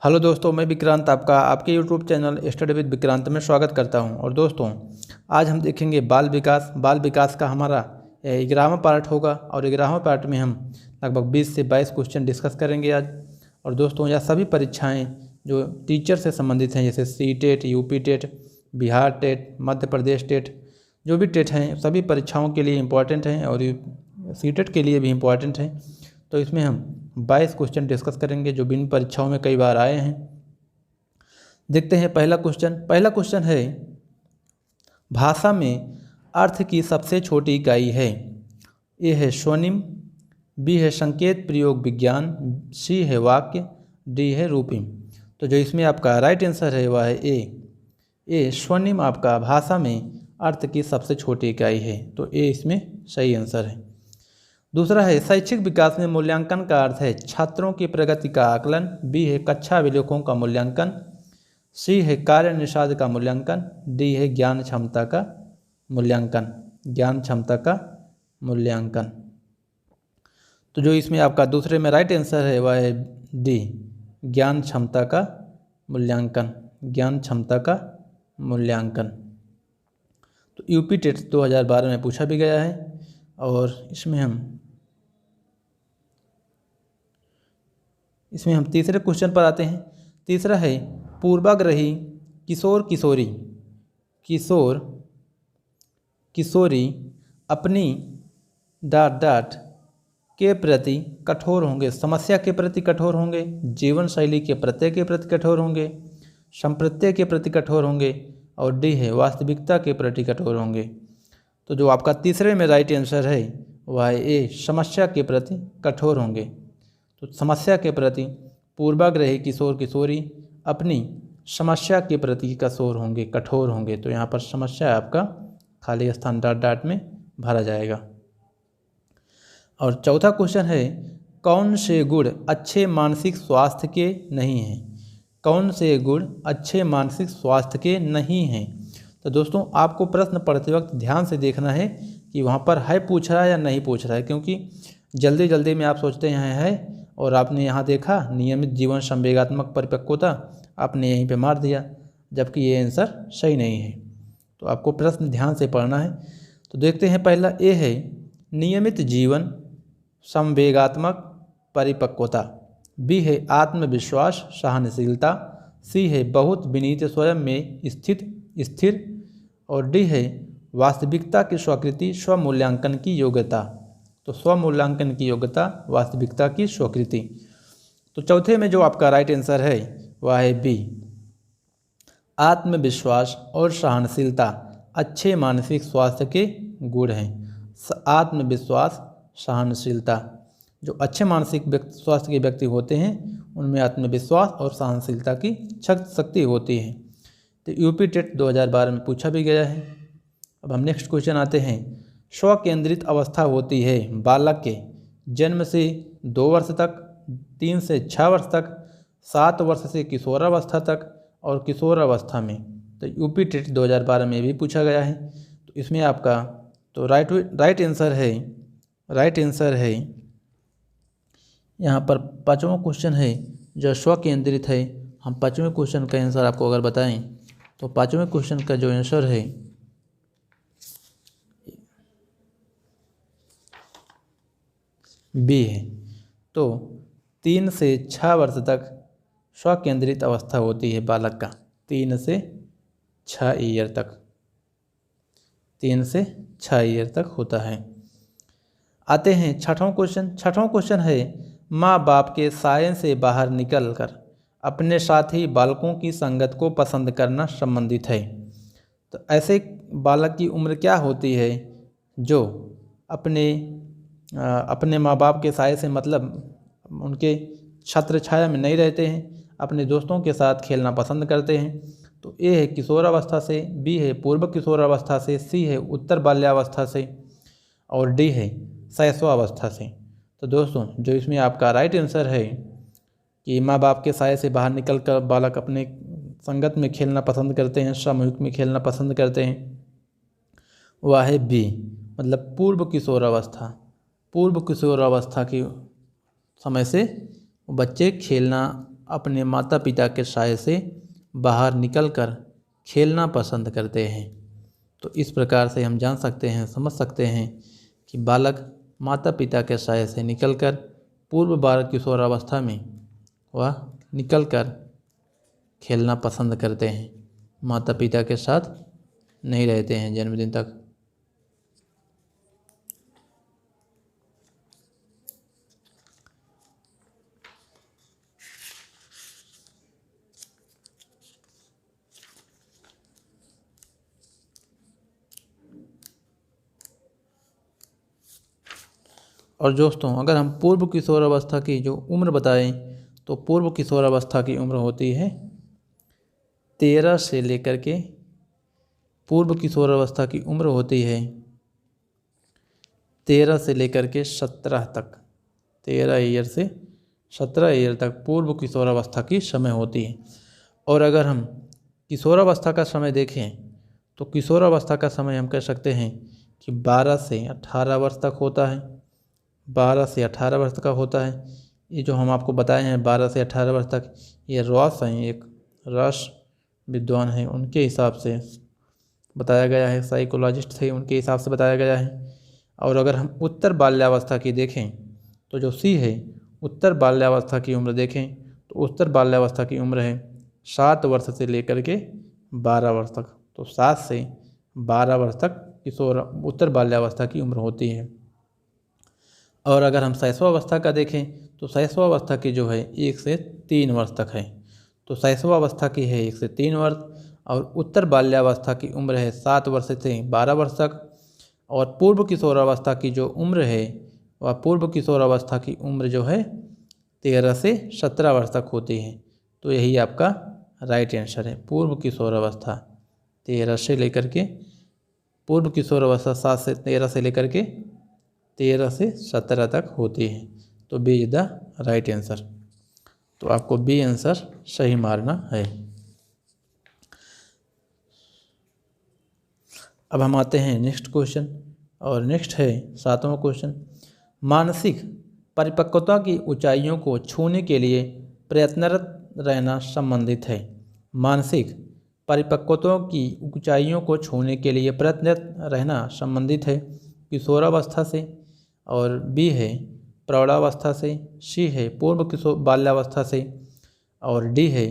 Hello दोस्तों, मैं विक्रांत आपका आपके YouTube channel study with Vikrant में स्वागत करता हूं। और दोस्तों, आज हम देखेंगे बाल विकास का हमारा 11वां पार्ट होगा। और 11वां पार्ट में हम लगभग 20 से 22 क्वेश्चन डिस्कस करेंगे आज। और दोस्तों, यह सभी परीक्षाएं जो टीचर से संबंधित हैं, जैसे C TET, UP TET, Bihar TET, Madhya Pradesh TET, जो भी टेट हैं सभी परीक्षाओं के लिए इम्पॉर्टेंट हैं और सी टेट के लिए भी इम्पॉर्टेंट हैं। तो इसमें हम 22 क्वेश्चन डिस्कस करेंगे जो विभिन्न परीक्षाओं में कई बार आए हैं। देखते हैं पहला क्वेश्चन है, भाषा में अर्थ की सबसे छोटी इकाई है। ए है स्वनिम, बी है संकेत प्रयोग विज्ञान, सी है वाक्य, डी है रूपिम। तो जो इसमें आपका राइट आंसर है वह है ए स्वनिम आपका भाषा में अर्थ की सबसे छोटी इकाई है। तो ए इसमें सही आंसर है। दूसरा है, शैक्षिक विकास में मूल्यांकन का अर्थ है छात्रों की प्रगति का आकलन, बी है कक्षा अभिलेखों का मूल्यांकन, सी है कार्य निषाद का मूल्यांकन, डी है ज्ञान क्षमता का मूल्यांकन। तो जो इसमें आपका दूसरे में राइट आंसर है वह है डी, ज्ञान क्षमता का मूल्यांकन। तो यूपी टेट 2012 में पूछा भी गया है। और इसमें हम तीसरे क्वेश्चन पर आते हैं। तीसरा है, पूर्वाग्रही किशोरी अपनी ... के प्रति कठोर होंगे। समस्या के प्रति कठोर होंगे, जीवन शैली के प्रत्यय के प्रति कठोर होंगे, संप्रत्यय के प्रति कठोर होंगे, और डी है वास्तविकता के प्रति कठोर होंगे। तो जो आपका तीसरे में राइट आंसर है वह है ए, समस्या के प्रति कठोर होंगे। तो समस्या के प्रति पूर्वाग्रही किशोरी अपनी समस्या के प्रति कठोर होंगे। तो यहाँ पर समस्या आपका खाली स्थान ... में भरा जाएगा। और चौथा क्वेश्चन है, कौन से गुण अच्छे मानसिक स्वास्थ्य के नहीं हैं? तो दोस्तों, आपको प्रश्न पढ़ते वक्त ध्यान से देखना है कि वहाँ पर है पूछ रहा है या नहीं पूछ रहा है, क्योंकि जल्दी में आप सोचते हैं है और आपने यहाँ देखा नियमित जीवन संवेगात्मक परिपक्वता, आपने यहीं पे मार दिया, जबकि ये आंसर सही नहीं है। तो आपको प्रश्न ध्यान से पढ़ना है। तो देखते हैं, पहला ए है नियमित जीवन संवेगात्मक परिपक्वता, बी है आत्मविश्वास सहनशीलता, सी है बहुत विनीत स्वयं में स्थिर, और डी है वास्तविकता की स्वीकृति स्वमूल्यांकन की योग्यता। तो स्वमूल्यांकन की योग्यता, वास्तविकता की स्वीकृति। तो चौथे में जो आपका राइट आंसर है वह है बी, आत्मविश्वास और सहनशीलता अच्छे मानसिक स्वास्थ्य के गुण हैं। आत्मविश्वास, सहनशीलता, जो अच्छे मानसिक स्वास्थ्य के व्यक्ति होते हैं उनमें आत्मविश्वास और सहनशीलता की शक्ति होती है। तो यूपी टेट 2012 में पूछा भी गया है। अब हम नेक्स्ट क्वेश्चन आते हैं, स्व केंद्रित अवस्था होती है बालक के जन्म से 2 वर्ष तक, 3 से 6 वर्ष तक, 7 वर्ष से किशोरावस्था तक, और किशोरावस्था में। तो यूपी टेट 2012 में भी पूछा गया है। तो इसमें आपका तो राइट आंसर है यहाँ पर पाँचवां क्वेश्चन है जो स्व केंद्रित है। हम पाँचवें क्वेश्चन का आंसर आपको अगर बताएं तो पाँचवें क्वेश्चन का जो आंसर है बी है। तो 3 से 6 वर्ष तक स्व केंद्रित अवस्था होती है बालक का, 3 से 6 ईयर तक होता है। आते हैं छठवां क्वेश्चन है, माँ बाप के साये से बाहर निकलकर अपने साथी बालकों की संगत को पसंद करना संबंधित है। तो ऐसे बालक की उम्र क्या होती है जो अपने माँ बाप के साये से, मतलब उनके छत्र छाया में नहीं रहते हैं, अपने दोस्तों के साथ खेलना पसंद करते हैं। तो ए है किशोरावस्था से, बी है पूर्व किशोरावस्था से, सी है उत्तर बाल्यावस्था से, और डी है शैशवावस्था से। तो दोस्तों, जो इसमें आपका राइट आंसर है कि माँ बाप के साये से बाहर निकलकर बालक अपने संगत में खेलना पसंद करते हैं, सामूहिक में खेलना पसंद करते हैं, वह है बी, मतलब पूर्व किशोरावस्था के समय से बच्चे खेलना अपने माता पिता के साय से बाहर निकलकर खेलना पसंद करते हैं। तो इस प्रकार से हम जान सकते हैं, समझ सकते हैं कि बालक माता पिता के साय से निकलकर पूर्व बाल किशोरावस्था में वह निकलकर खेलना पसंद करते हैं, माता पिता के साथ नहीं रहते हैं जन्मदिन तक। और दोस्तों, अगर हम पूर्व किशोरावस्था की जो उम्र बताएं तो पूर्व किशोरावस्था की उम्र होती है 13 से लेकर के पूर्व किशोरावस्था की उम्र होती है 13 से लेकर के 17 तक। 13 ईयर से 17 ईयर तक पूर्व किशोरावस्था की समय होती है। और अगर हम किशोरावस्था का समय देखें तो किशोरावस्था का समय हम कह सकते हैं कि 12 से 18 वर्ष तक होता है। 12 से 18 वर्ष का होता है। ये जो हम आपको बताए हैं 12 से 18 वर्ष तक, ये रॉस हैं, एक राष्ट्र विद्वान हैं, उनके हिसाब से बताया गया है, साइकोलॉजिस्ट थे उनके हिसाब से बताया गया है। और अगर हम उत्तर बाल्यावस्था की देखें तो जो सी है उत्तर बाल्यावस्था की उम्र देखें तो उत्तर बाल्यावस्था की उम्र है 7 वर्ष से लेकर के 12 वर्ष तक। तो 7 से 12 वर्ष तक किशोर उत्तर बाल्यावस्था की उम्र होती है। और अगर हम शैशवावस्था का देखें तो शैशवावस्था की जो है 1 से 3 वर्ष तक है। तो शैशवावस्था की है 1 से 3 वर्ष और उत्तर बाल्यावस्था की उम्र है 7 वर्ष से 12 वर्ष तक। और पूर्व किशोरावस्था की जो उम्र है वह पूर्व किशोरावस्था की उम्र जो है 13 से 17 वर्ष तक होती है। तो यही आपका राइट आंसर है, पूर्व किशोरावस्था 13 से लेकर के पूर्व किशोरावस्था 7 से 13 से लेकर के 13 से 17 तक होती है। तो B is the right answer. तो आपको बी आंसर सही मारना है। अब हम आते हैं नेक्स्ट क्वेश्चन, और नेक्स्ट है 7वां क्वेश्चन। मानसिक परिपक्वता की ऊंचाइयों को छूने के लिए प्रयत्नरत रहना संबंधित है। मानसिक परिपक्वता की ऊंचाइयों को छूने के लिए प्रयत्नरत रहना संबंधित है किशोरावस्था से, और बी है प्रौढ़ावस्था से, सी है पूर्व किशोर बाल्यावस्था से, और डी है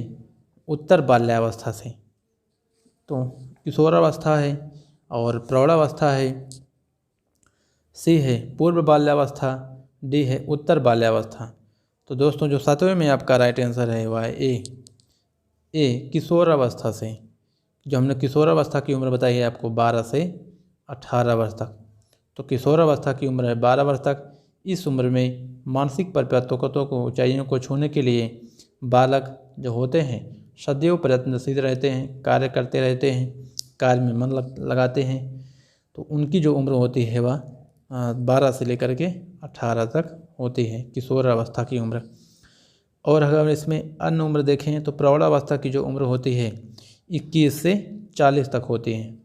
उत्तर बाल्यावस्था से। तो किशोरावस्था है और प्रौढ़ावस्था है, सी है पूर्व बाल्यावस्था, डी है उत्तर बाल्यावस्था। तो दोस्तों, जो 7वें में आपका राइट आंसर है वह है ए किशोरावस्था से। जो हमने किशोरावस्था की उम्र बताई है आपको 12 से 18 वर्ष तक। तो किशोरावस्था की उम्र है 12 वर्ष तक। इस उम्र में मानसिक परिपक्वता को ऊंचाइयों को छूने के लिए बालक जो होते हैं सदैव प्रयत्नशील रहते हैं, कार्य करते रहते हैं, कार्य में मन लगाते हैं। तो उनकी जो उम्र होती है वह 12 से लेकर के 18 तक होती है किशोरावस्था की उम्र। और अगर इसमें अन्य उम्र देखें तो प्रौढ़ावस्था की जो उम्र होती है 21 से 40 तक होती है।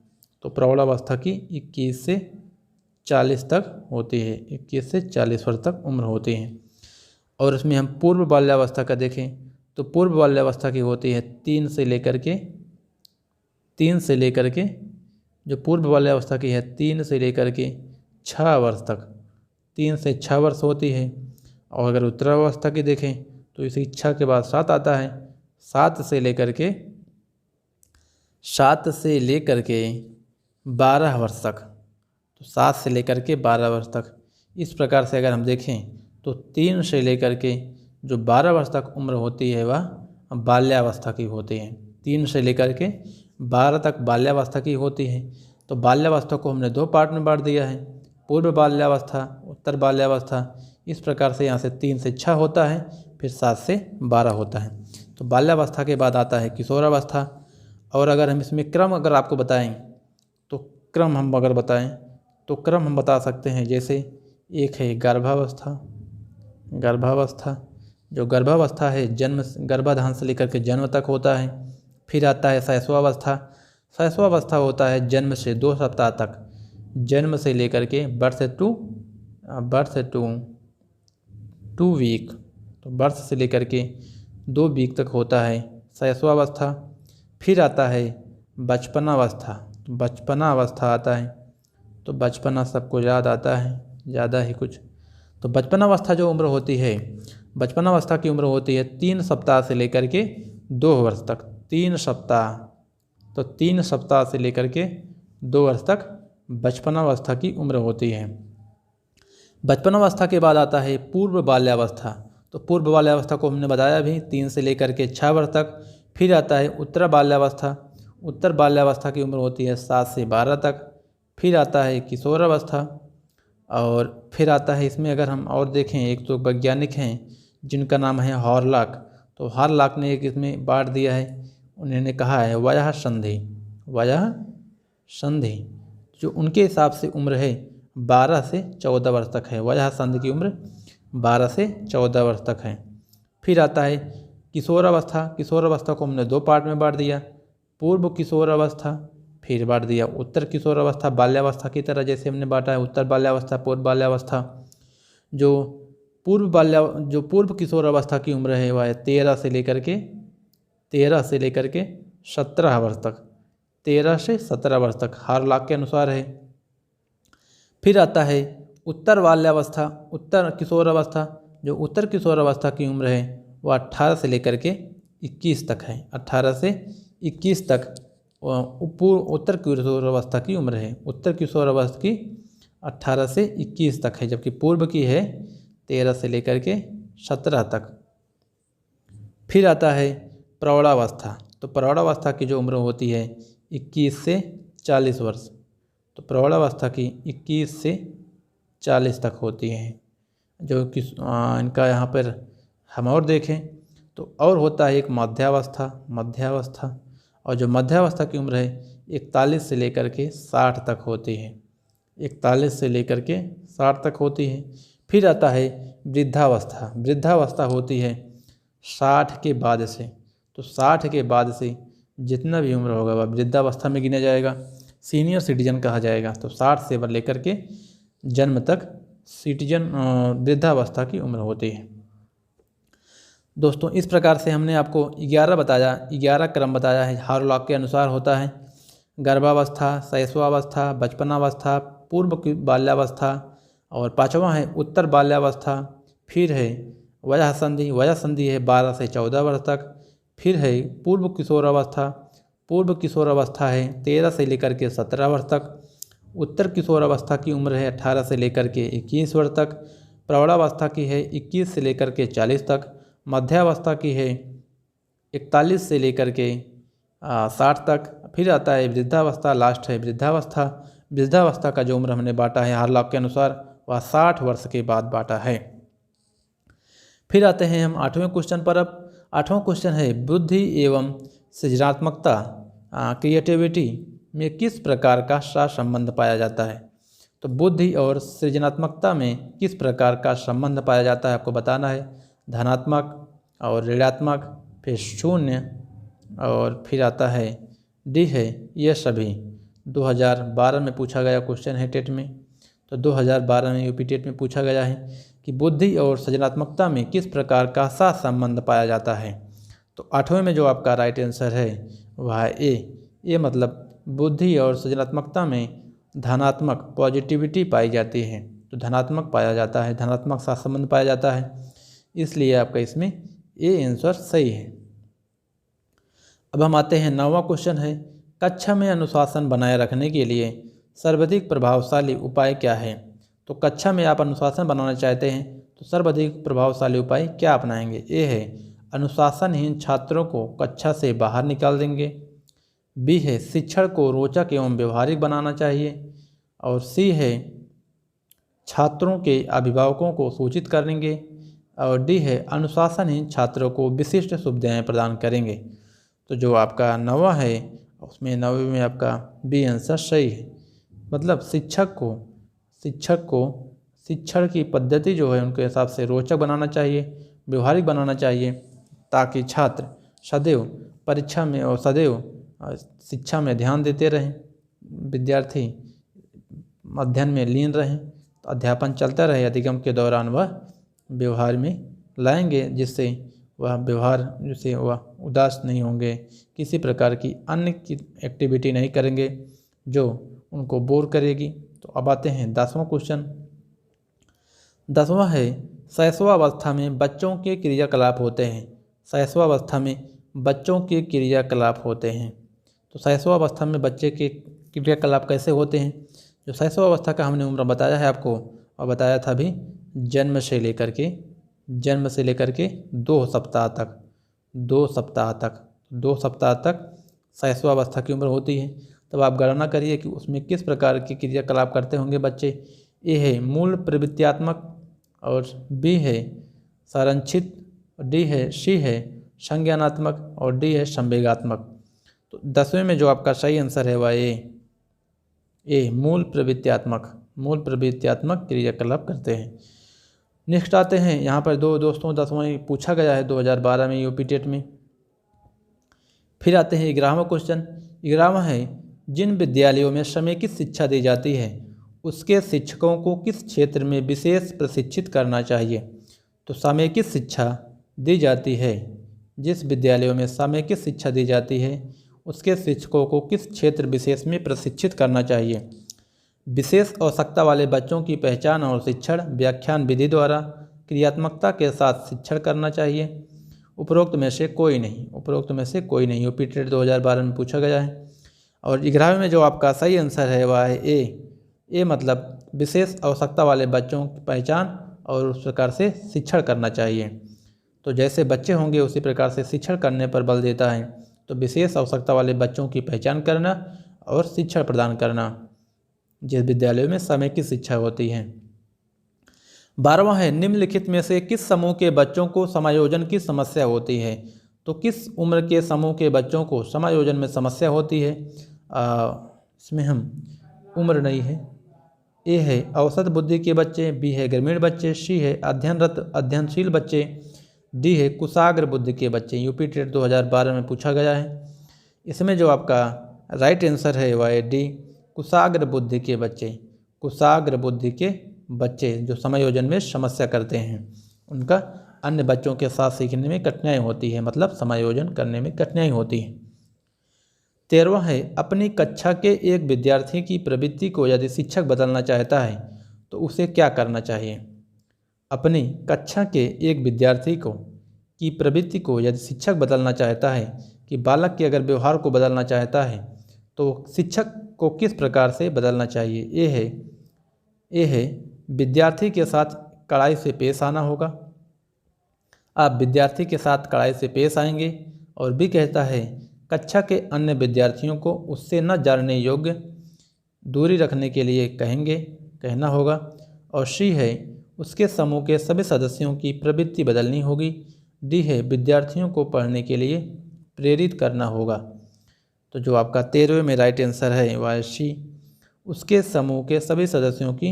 तो प्रौढ़ावस्था की 21 से 40 तक होती है, 21 से 40 वर्ष तक उम्र होती है। और इसमें हम पूर्व बाल्यावस्था का देखें तो पूर्व बाल्यावस्था की होती है 3 से लेकर के जो पूर्व बाल्यावस्था की है 3 से लेकर के 6 वर्ष तक, 3 से 6 वर्ष होती है। और अगर उत्तरावस्था की देखें तो इस इच्छा के बाद 7 आता है, 7 से लेकर के 12 वर्ष तक। तो 7 से लेकर के 12 वर्ष तक। इस प्रकार से अगर हम देखें तो 3 से लेकर के जो 12 वर्ष तक उम्र होती है वह बाल्यावस्था की होती है। 3 से लेकर के 12 तक बाल्यावस्था की होती है। तो बाल्यावस्था को हमने 2 पार्ट में बांट दिया है, पूर्व बाल्यावस्था, उत्तर बाल्यावस्था। इस प्रकार से यहाँ से 3 से 6 होता है, फिर 7 से 12 होता है। तो बाल्यावस्था के बाद आता है किशोरावस्था। और अगर हम इसमें क्रम अगर आपको बताएं तो क्रम हम बता सकते हैं। जैसे एक है गर्भावस्था। जो गर्भावस्था है गर्भाधान से लेकर के जन्म तक होता है। फिर आता है शैशवावस्था होता है जन्म से 2 सप्ताह तक, जन्म से लेकर के बर्थ टू वीक। तो बर्थ से लेकर के 2 वीक तक होता है शैशवावस्था। फिर आता है बचपनावस्था, तो बचपना अवस्था आता है, तो बचपना सबको याद आता है ज़्यादा ही कुछ। तो बचपनावस्था जो उम्र होती है, बचपनावस्था की उम्र होती है 3 सप्ताह से लेकर के 2 वर्ष तक। 3 सप्ताह, तो 3 सप्ताह से लेकर के 2 वर्ष तक बचपनावस्था की उम्र होती है। बचपनावस्था के बाद आता है पूर्व बाल्यावस्था। तो पूर्व बाल्यावस्था को हमने बताया भी, 3 से लेकर के 6 वर्ष तक। फिर आता है उत्तर बाल्यावस्था। उत्तर बाल्यावस्था की उम्र होती है 7 से 12 तक। फिर आता है किशोरावस्था, और फिर आता है इसमें अगर हम और देखें, एक तो वैज्ञानिक हैं जिनका नाम है हॉरलॉक। तो हॉरलॉक ने एक इसमें बांट दिया है, उन्होंने कहा है वयः संधि। वयः संधि जो उनके हिसाब से उम्र है 12 से 14 वर्ष तक है। वयः संधि की उम्र 12 से 14 वर्ष तक है। फिर आता है किशोरावस्था। किशोरावस्था को हमने 2 पार्ट में बांट दिया, पूर्व किशोरावस्था, फिर बांट दिया उत्तर किशोरावस्था। बाल्यावस्था की तरह जैसे हमने बांटा है उत्तर बाल्यावस्था, पूर्व बाल्यावस्था। जो पूर्व किशोरावस्था की उम्र है वह 13 से लेकर के 17 वर्ष तक। 13 से 17 वर्ष तक हॉरलॉक के अनुसार है। फिर आता है उत्तर बाल्यावस्था, उत्तर किशोरावस्था। जो उत्तर किशोरावस्था की उम्र है वह 18 से लेकर के 21 तक है। 18 से 21 तक उत्तर किशोरावस्था की उम्र है। उत्तर किशोरावस्था की 18 से 21 तक है, जबकि पूर्व की है 13 से लेकर के 17 तक। फिर आता है प्रौढ़ावस्था। तो प्रौढ़ावस्था की जो उम्र होती है 21 से 40 वर्ष। तो प्रौढ़ावस्था की 21 से 40 तक होती है। जो कि इनका यहाँ पर हम और देखें तो और होता है एक मध्यावस्था। और जो मध्यावस्था की उम्र है 41 से लेकर के 60 तक होती है। 41 से लेकर के 60 तक होती है। फिर आता है वृद्धावस्था। वृद्धावस्था होती है 60 के बाद से। तो 60 के बाद से जितना भी उम्र होगा वह वृद्धावस्था में गिना जाएगा, सीनियर सिटीजन कहा जाएगा। तो 60 से लेकर के जन्म तक वृद्धावस्था की उम्र होती है। दोस्तों इस प्रकार से हमने आपको 11 क्रम बताया है। हॉरलॉक के अनुसार होता है गर्भावस्था, शैशवावस्था, बचपनावस्था, पूर्व बाल्यावस्था, और 5वां है उत्तर बाल्यावस्था। फिर है वयः संधि। वयः संधि है 12 से 14 वर्ष तक। फिर है पूर्व किशोरावस्था। पूर्व किशोरावस्था है 13 से लेकर के 17 वर्ष तक। उत्तर किशोरावस्था की उम्र है 18 से लेकर के 21 वर्ष तक। प्रौढ़ावस्था की है 21 से लेकर के 40 तक। मध्यावस्था की है 41 से लेकर के 60 तक। फिर आता है वृद्धावस्था, लास्ट है वृद्धावस्था। वृद्धावस्था का जो उम्र हमने बांटा है हॉरलॉक के अनुसार वह 60 वर्ष के बाद बांटा है। फिर आते हैं हम 8वें क्वेश्चन पर। अब 8वां क्वेश्चन है बुद्धि एवं सृजनात्मकता, क्रिएटिविटी में किस प्रकार का सहसंबंध पाया जाता है। तो बुद्धि और सृजनात्मकता में किस प्रकार का संबंध पाया जाता है आपको बताना है। धनात्मक और ऋणात्मक, फिर शून्य, और फिर आता है डी है ये सभी। 2012 में पूछा गया क्वेश्चन है टेट में। तो 2012 में यूपी टेट में पूछा गया है कि बुद्धि और सृजनात्मकता में किस प्रकार का सहसंबंध पाया जाता है। तो 8वें में जो आपका राइट आंसर है वह है ए मतलब बुद्धि और सृजनात्मकता में धनात्मक पॉजिटिविटी पाई जाती है। तो धनात्मक पाया जाता है, धनात्मक सहसंबंध पाया जाता है, इसलिए आपका इसमें ए आंसर सही है। अब हम आते हैं 9वां क्वेश्चन है कक्षा में अनुशासन बनाए रखने के लिए सर्वाधिक प्रभावशाली उपाय क्या है। तो कक्षा में आप अनुशासन बनाना चाहते हैं तो सर्वाधिक प्रभावशाली उपाय क्या अपनाएंगे। ए है अनुशासनहीन छात्रों को कक्षा से बाहर निकाल देंगे। बी है शिक्षण को रोचक एवं व्यवहारिक बनाना चाहिए। और सी है छात्रों के अभिभावकों को सूचित करेंगे। और डी है अनुशासनहीन छात्रों को विशिष्ट सुविधाएं प्रदान करेंगे। तो जो आपका 9वां है उसमें 9वें में आपका बी आंसर सही है। मतलब शिक्षक को शिक्षण की पद्धति जो है उनके हिसाब से रोचक बनाना चाहिए, व्यवहारिक बनाना चाहिए, ताकि छात्र सदैव परीक्षा में और सदैव शिक्षा में ध्यान देते रहें, विद्यार्थी अध्ययन में लीन रहें, तो अध्यापन चलता रहे, अधिगम के दौरान वह व्यवहार में लाएंगे, जिससे वह व्यवहार जैसे वह उदास नहीं होंगे, किसी प्रकार की अन्य की एक्टिविटी नहीं करेंगे जो उनको बोर करेगी। तो अब आते हैं 10वां क्वेश्चन। 10वां है शैशवावस्था में बच्चों के क्रियाकलाप होते हैं। शैशवावस्था में बच्चों के क्रियाकलाप होते हैं। तो शैशवावस्था में बच्चे के क्रियाकलाप कैसे होते हैं? जो शैशवावस्था का हमने उम्र बताया है आपको, और बताया था भी जन्म से लेकर के 2 सप्ताह तक 2 सप्ताह तक शैशवावस्था की उम्र होती है। तब आप गणना करिए कि उसमें किस प्रकार के क्रियाकलाप करते होंगे बच्चे। ए है मूल प्रवृत्त्यात्मक, और बी है संरक्षित, डी है सी है संज्ञानात्मक, और डी है संवेगात्मक। तो 10वें में जो आपका सही आंसर है वह ए मूल प्रवृत्त्यात्मक क्रियाकलाप करते हैं। नेक्स्ट आते हैं यहाँ पर दोस्तों 10वां पूछा गया है 2012 में यूपी टेट में। फिर आते हैं 11वां क्वेश्चन। 11वां है जिन विद्यालयों में समेकित शिक्षा दी जाती है उसके शिक्षकों को किस क्षेत्र में विशेष प्रशिक्षित करना चाहिए? तो समेकित शिक्षा दी जाती है, जिस विद्यालयों में समेकित शिक्षा दी जाती है उसके शिक्षकों को किस क्षेत्र विशेष में प्रशिक्षित करना चाहिए? विशेष आवश्यकता वाले बच्चों की पहचान और शिक्षण व्याख्यान विधि द्वारा क्रियात्मकता के साथ शिक्षण करना चाहिए। उपरोक्त में से कोई नहीं यूपी टेट 2012 में पूछा गया है। और 11वें में जो आपका सही आंसर है वह है ए मतलब विशेष आवश्यकता वाले बच्चों की पहचान और उस प्रकार से शिक्षण करना चाहिए। तो जैसे बच्चे होंगे उसी प्रकार से शिक्षण करने पर बल देता है। तो विशेष आवश्यकता वाले बच्चों की पहचान करना और शिक्षण प्रदान करना, जिस विद्यालयों में समेकित शिक्षा होती है। 12वां है निम्नलिखित में से किस समूह के बच्चों को समायोजन की समस्या होती है? तो किस उम्र के समूह के बच्चों को समायोजन में समस्या होती है? इसमें हम उम्र नहीं है। ए है औसत बुद्धि के बच्चे, बी है ग्रामीण बच्चे, सी है अध्ययनरत अध्ययनशील बच्चे, डी है कुशाग्र बुद्धि के बच्चे। यूपी टेट 2012 में पूछा गया है। इसमें जो आपका राइट आंसर है वह है डी कुशाग्र बुद्धि के बच्चे जो समायोजन में समस्या करते हैं, उनका अन्य बच्चों के साथ सीखने में कठिनाई होती है, मतलब समायोजन करने में कठिनाई होती है। 13वां है अपनी कक्षा के एक विद्यार्थी की प्रवृत्ति को यदि शिक्षक बदलना चाहता है तो उसे क्या करना चाहिए? अपनी कक्षा के एक विद्यार्थी की प्रवृत्ति को यदि शिक्षक बदलना चाहता है, कि बालक के अगर व्यवहार को बदलना चाहता है तो शिक्षक को किस प्रकार से बदलना चाहिए? ए है विद्यार्थी के साथ कड़ाई से पेश आना होगा। आप विद्यार्थी के साथ कड़ाई से पेश आएंगे। और बी कहता है कक्षा के अन्य विद्यार्थियों को उससे न जानने योग्य दूरी रखने के लिए कहना होगा। और सी है उसके समूह के सभी सदस्यों की प्रवृत्ति बदलनी होगी। डी है विद्यार्थियों को पढ़ने के लिए प्रेरित करना होगा। तो जो आपका 13वें में राइट आंसर है वह सी उसके समूह के सभी सदस्यों की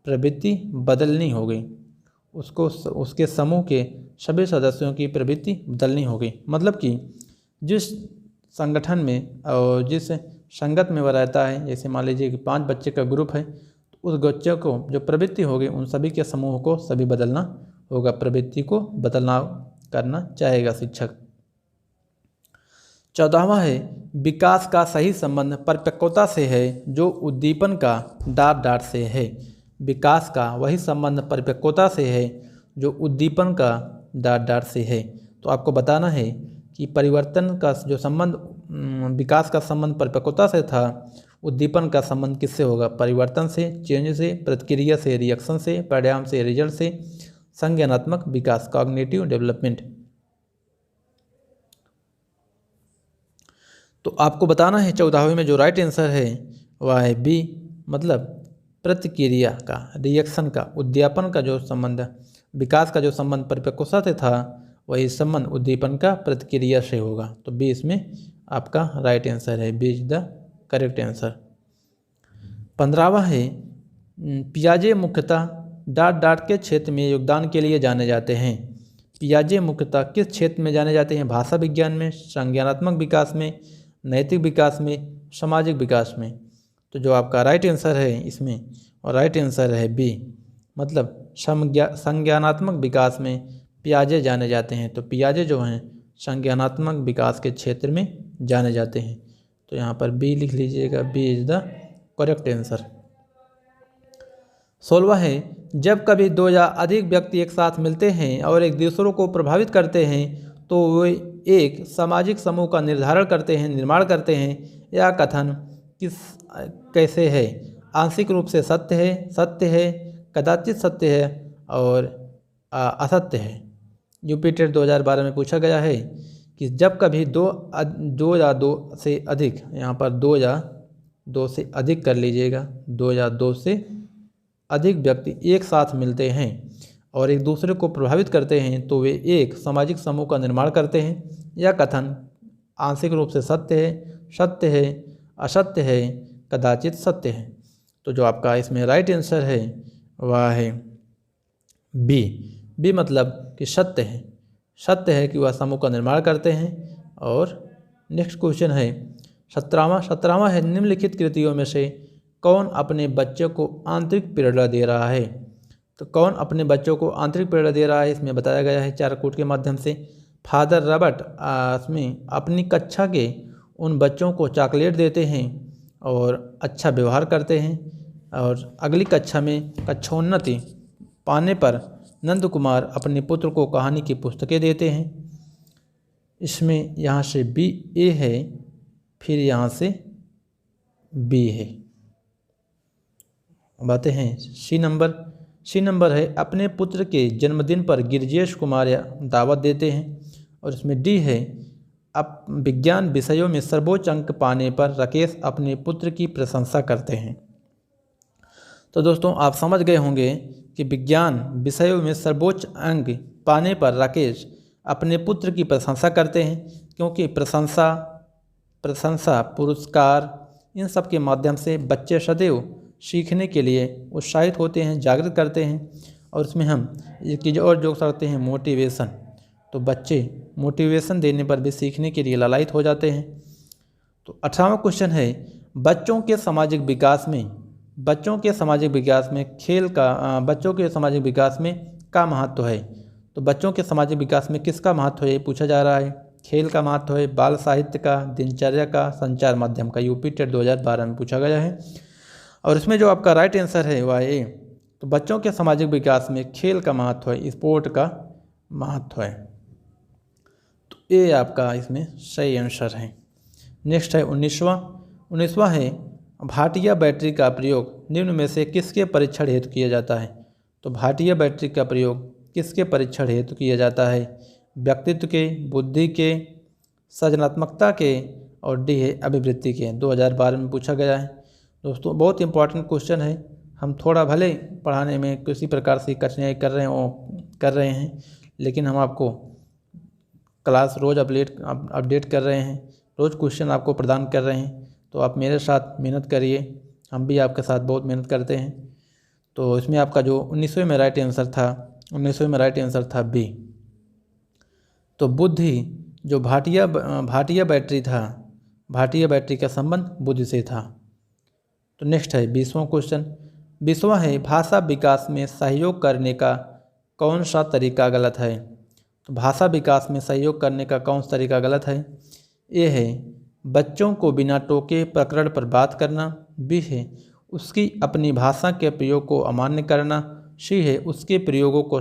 प्रवृत्ति बदलनी होगी। उसके समूह के सभी सदस्यों की प्रवृत्ति बदलनी होगी, मतलब कि जिस संगठन में और जिस संगत में वह रहता है, जैसे मान लीजिए कि 5 बच्चे का ग्रुप है, तो उस बच्चे को जो प्रवृत्ति होगी उन सभी के समूह को सभी बदलना होगा, प्रवृत्ति को बदलना करना चाहेगा शिक्षक। 14वां है विकास का सही संबंध परिपक्वता से है जो उद्दीपन का डांट से है। विकास का वही संबंध परिपक्वता से है जो उद्दीपन का डांट से है। तो आपको बताना है कि परिवर्तन का जो संबंध, विकास का संबंध परिपक्वता से था, उद्दीपन का संबंध किससे होगा? परिवर्तन से, चेंज से, प्रतिक्रिया से, रिएक्शन से, परिणाम से, रिजल्ट से, संज्ञानात्मक विकास, कॉग्निटिव डेवलपमेंट। तो आपको बताना है 14वें में जो राइट आंसर है वह है बी, मतलब प्रतिक्रिया का, रिएक्शन का, उद्दीपन का जो संबंध, विकास का जो संबंध परिपक्वता से था वही संबंध उद्दीपन का प्रतिक्रिया से होगा। तो बी इसमें आपका राइट आंसर है, B is the correct answer. 15वां है पियाजे मुख्यतः डाट के क्षेत्र में योगदान के लिए जाने जाते हैं। पियाजे मुख्यतः किस क्षेत्र में जाने जाते हैं? भाषा विज्ञान में, संज्ञानात्मक विकास में, नैतिक विकास में, सामाजिक विकास में। तो जो आपका राइट आंसर है इसमें, और राइट आंसर है बी, मतलब संज्ञानात्मक विकास में पियाजे जाने जाते हैं। तो पियाजे जो हैं संज्ञानात्मक विकास के क्षेत्र में जाने जाते हैं। तो यहाँ पर बी लिख लीजिएगा, B is the correct answer. 16वां है, जब कभी दो या अधिक व्यक्ति एक साथ मिलते हैं और एक दूसरों को प्रभावित करते हैं तो वे एक सामाजिक समूह का निर्माण करते हैं। यह कथन कैसे है? आंशिक रूप से सत्य है, कदाचित सत्य है और असत्य है। यूपी टेट 2012 में पूछा गया है कि जब कभी दो या दो से अधिक, यहाँ पर दो या दो से अधिक कर लीजिएगा, दो या दो से अधिक व्यक्ति एक साथ मिलते हैं और एक दूसरे को प्रभावित करते हैं तो वे एक सामाजिक समूह का निर्माण करते हैं। यह कथन आंशिक रूप से सत्य है, असत्य है, कदाचित सत्य है। तो जो आपका इसमें राइट आंसर है वह है बी मतलब कि सत्य है कि वह समूह का निर्माण करते हैं। और नेक्स्ट क्वेश्चन है 17वां है, निम्नलिखित कृतियों में से कौन अपने बच्चों को आंतरिक प्रेरणा दे रहा है? तो कौन अपने बच्चों को आंतरिक प्रेरणा दे रहा है इसमें बताया गया है चारकूट के माध्यम से। फादर रॉबर्ट इसमें अपनी कक्षा के उन बच्चों को चॉकलेट देते हैं और अच्छा व्यवहार करते हैं और अगली कक्षा में कक्षोन्नति पाने पर नंद कुमार अपने पुत्र को कहानी की पुस्तकें देते हैं। इसमें यहाँ से बी ए है, फिर यहाँ से बी है। बातें हैं सी नंबर है, अपने पुत्र के जन्मदिन पर गिरजेश कुमार दावत देते हैं। और इसमें डी है, अब विज्ञान विषयों में सर्वोच्च अंक पाने पर राकेश अपने पुत्र की प्रशंसा करते हैं। तो दोस्तों आप समझ गए होंगे कि विज्ञान विषयों में सर्वोच्च अंक पाने पर राकेश अपने पुत्र की प्रशंसा करते हैं, क्योंकि प्रशंसा पुरस्कार इन सब के माध्यम से बच्चे सदैव सीखने के लिए उत्साहित होते हैं, जागृत करते हैं। और इसमें हम एक चीज़ और जोड़ सकते हैं, मोटिवेशन। तो बच्चे मोटिवेशन देने पर भी सीखने के लिए लालायित हो जाते हैं। तो 18वां क्वेश्चन है, बच्चों के सामाजिक विकास में का महत्व है? तो बच्चों के सामाजिक विकास में किसका महत्व है ये पूछा जा रहा है। खेल का महत्व है, बाल साहित्य का, दिनचर्या का, संचार माध्यम का। यूपी टेट 2012 में पूछा गया है। और इसमें जो आपका राइट आंसर है वह ए। तो बच्चों के सामाजिक विकास में खेल का महत्व है, स्पोर्ट का महत्व है। तो ए आपका इसमें सही आंसर है। नेक्स्ट है 19वां है, भाटिया बैटरी का प्रयोग निम्न में से किसके परीक्षण हेतु किया जाता है? तो भाटिया बैटरी का प्रयोग किसके परीक्षण हेतु किया जाता है? व्यक्तित्व के, बुद्धि के, सृजनात्मकता के और डी है अभिवृत्ति के। 2012 में पूछा गया है। दोस्तों बहुत इंपॉर्टेंट क्वेश्चन है। हम थोड़ा भले पढ़ाने में किसी प्रकार से कठिनाई कर रहे हैं, लेकिन हम आपको क्लास रोज़ अपडेट कर रहे हैं, रोज़ क्वेश्चन आपको प्रदान कर रहे हैं। तो आप मेरे साथ मेहनत करिए, हम भी आपके साथ बहुत मेहनत करते हैं। तो इसमें आपका जो 19वें में राइट आंसर था बी। तो बुद्धि जो भाटिया बैटरी का संबंध बुद्धि से था। तो नेक्स्ट है 20वां क्वेश्चन। 20वां है, भाषा विकास में सहयोग करने का कौन सा तरीका गलत है? तो भाषा विकास में सहयोग करने का कौन सा तरीका गलत है? ए है, बच्चों को बिना टोके प्रकरण पर बात करना। बी है, उसकी अपनी भाषा के प्रयोग को अमान्य करना। सी है, उसके प्रयोगों का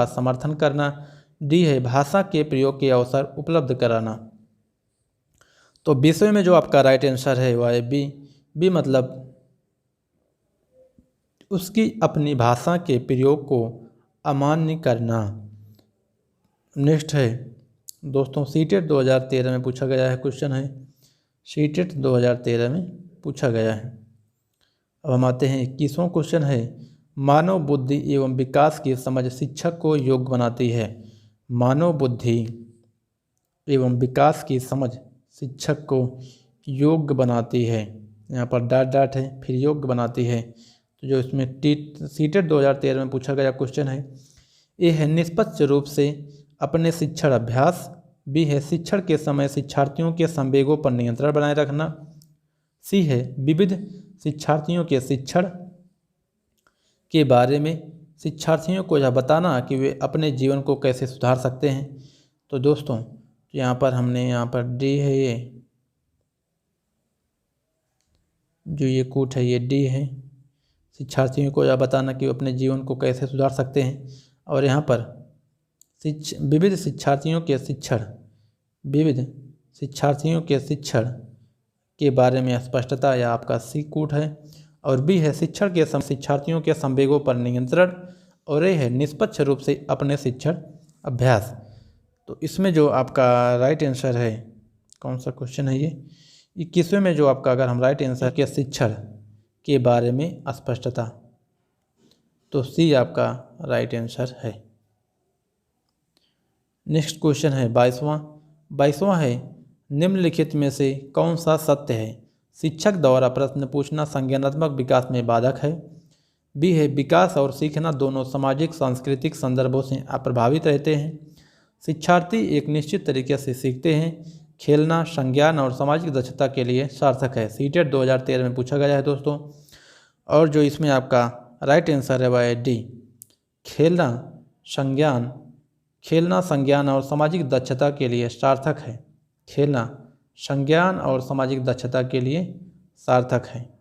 समर्थन करना। डी है, भाषा के प्रयोग के अवसर उपलब्ध कराना। तो 20वें में जो आपका राइट आंसर है वह है बी मतलब उसकी अपनी भाषा के प्रयोग को अमान्य करना। नेक्स्ट है दोस्तों सीटेट 2013 में पूछा गया है क्वेश्चन है, सीटेट 2013 में पूछा गया है। अब हम आते हैं 21वां क्वेश्चन है, मानव बुद्धि एवं विकास की समझ शिक्षक को योग्य बनाती है। मानव बुद्धि एवं विकास की समझ शिक्षक को योग्य बनाती है। यहाँ पर डाट है, फिर योग्य बनाती है। तो जो इसमें सीटेट 2013 में पूछा गया क्वेश्चन है, ए है, निष्पक्ष रूप से अपने शिक्षण अभ्यास। बी है, शिक्षण के समय शिक्षार्थियों के संवेगों पर नियंत्रण बनाए रखना। सी है, विविध शिक्षार्थियों के शिक्षण के बारे में शिक्षार्थियों को यह बताना कि वे अपने जीवन को कैसे सुधार सकते हैं। तो दोस्तों यहाँ पर हमने यहाँ पर डी है, ये जो ये कूट है ये डी है। शिक्षार्थियों को यह बताना कि वे अपने जीवन को कैसे सुधार सकते हैं। और यहाँ पर विविध शिक्षार्थियों के शिक्षण के बारे में स्पष्टता, या आपका सी कूट है। और बी है शिक्षार्थियों के संवेगों पर नियंत्रण। और ए है निष्पक्ष रूप से अपने शिक्षण अभ्यास। तो इसमें जो आपका राइट आंसर है, कौन सा क्वेश्चन है ये 21वें में जो आपका, अगर हम राइट आंसर के शिक्षण के बारे में स्पष्टता, तो सी आपका राइट आंसर है। नेक्स्ट क्वेश्चन है 22वां है निम्नलिखित में से कौन सा सत्य है। शिक्षक द्वारा प्रश्न पूछना संज्ञानात्मक विकास में बाधक है। बी है विकास और सीखना दोनों सामाजिक सांस्कृतिक संदर्भों से अप्रभावित रहते हैं। शिक्षार्थी एक निश्चित तरीके से सीखते हैं। खेलना संज्ञान और सामाजिक दक्षता के लिए सार्थक है। सीटेट 2013 में पूछा गया है दोस्तों। और जो इसमें आपका राइट आंसर है वह है डी, खेलना संज्ञान और सामाजिक दक्षता के लिए सार्थक है। खेलना संज्ञान और सामाजिक दक्षता के लिए सार्थक है।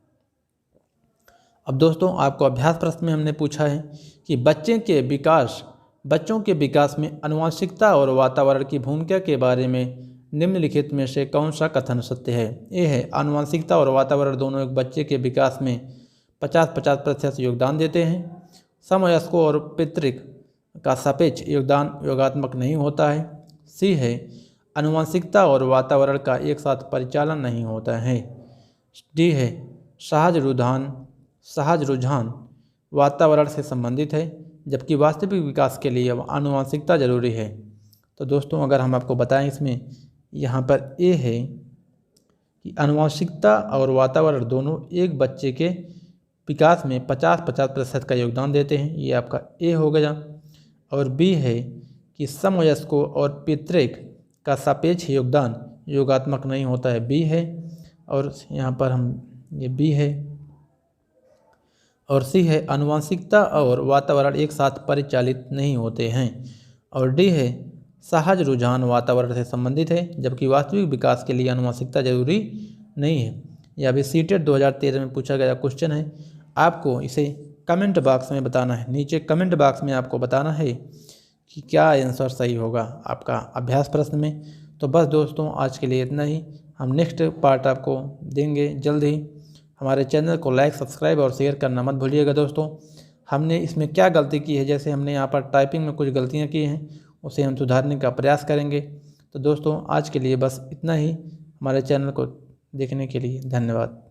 अब दोस्तों आपको अभ्यास प्रश्न में हमने पूछा है कि बच्चों के विकास में आनुवंशिकता और वातावरण की भूमिका के बारे में निम्नलिखित में से कौन सा कथन सत्य है। ए है आनुवंशिकता और वातावरण दोनों एक बच्चे के विकास में 50-50% योगदान देते हैं। समवयस्कों और पितृक का सापेक्ष योगदान योगात्मक नहीं होता है। सी है आनुवंशिकता और वातावरण का एक साथ परिचालन नहीं होता है। डी है सहज रुझान वातावरण से संबंधित है, जबकि वास्तविक विकास के लिए आनुवंशिकता जरूरी है। तो दोस्तों अगर हम आपको बताएं, इसमें यहाँ पर ए है कि आनुवंशिकता और वातावरण दोनों एक बच्चे के विकास में 50-50% का योगदान देते हैं, ये आपका ए हो गया। और बी है कि समवयस्कों और पितृक का सापेक्ष योगदान योगात्मक नहीं होता है, बी है। और यहाँ पर हम ये बी है। और सी है आनुवंशिकता और वातावरण एक साथ परिचालित नहीं होते हैं। और डी है सहज रुझान वातावरण से संबंधित है, जबकि वास्तविक विकास के लिए आनुवंशिकता जरूरी नहीं है। यह भी सीटेट 2013 में पूछा गया क्वेश्चन है। आपको इसे कमेंट बॉक्स में बताना है, नीचे कमेंट बॉक्स में आपको बताना है कि क्या आंसर सही होगा आपका अभ्यास प्रश्न में। तो बस दोस्तों आज के लिए इतना ही। हम नेक्स्ट पार्ट आपको देंगे जल्द ही। हमारे चैनल को लाइक, सब्सक्राइब और शेयर करना मत भूलिएगा दोस्तों। हमने इसमें क्या गलती की है, जैसे हमने यहाँ पर टाइपिंग में कुछ गलतियाँ की हैं, उसे हम सुधारने का प्रयास करेंगे। तो दोस्तों आज के लिए बस इतना ही। हमारे चैनल को देखने के लिए धन्यवाद।